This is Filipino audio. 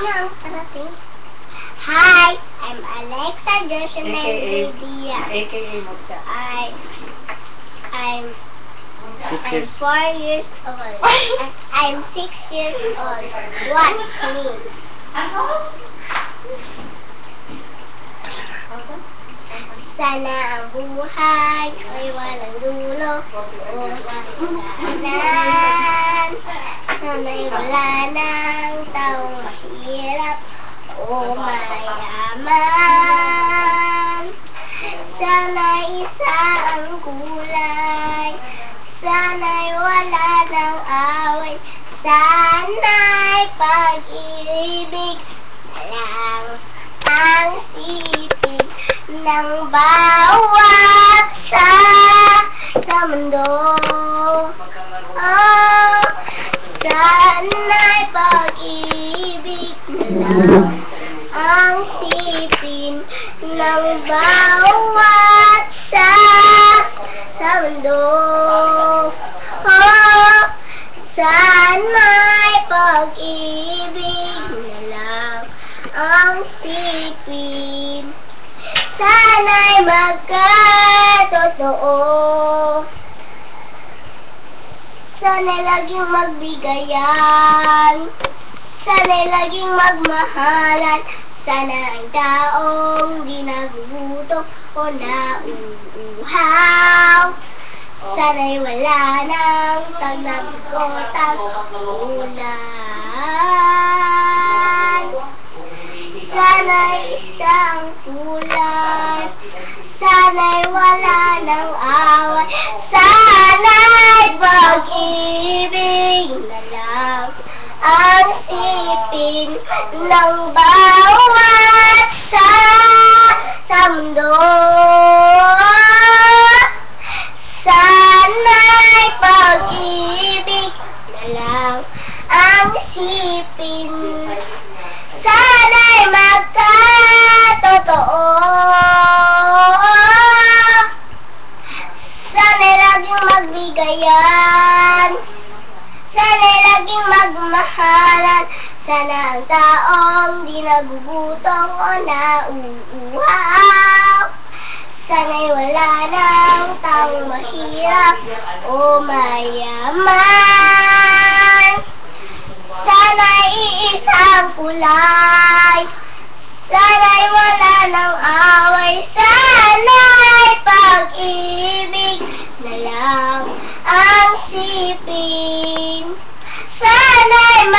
na ang parating. Hi! I'm Alexa Jocelyn Diaz. AKA mo siya. I'm 6 years. 4 years old. I'm 6 years old. Watch me. Sana ang buhay ay walang dulo o hangganan. Sana'y wala ng taong mahirap o mayaman. Sana'y isang kulay. Sana'y wala ng away. Sana'y pag-ibig na lang ang sipin ng bawat sa mundo. Oh, sana'y pag-ibig na lang ang sipin ng bawat sa mundo. Oh, sana'y pag-ibig na lang ang sipin. Sana'y magkatotoo. Sana'y laging magbigayan. Sana'y laging magmahalan. Sana ang taong di nagugutom o nauuhaw. Sana'y wala ng tag-ulan. Sana'y isang kulay. Sana'y wala ng away. Sana'y pag-ibig na lang ang sipin ng bawat sa mundo. Sana'y pag-ibig na lang ang sipin. Sana'y magkatotoo. Sana'y laging magbigayan. Sana'y laging magmahalan. Sana ang taong di nagugutom o nauuhaw. Sana'y wala ng taong mahirap o mayaman. Sana'y iisang kulay. Sana'y wala ng away. Sana'y pag-ibig na lang ang sipin. Sana'y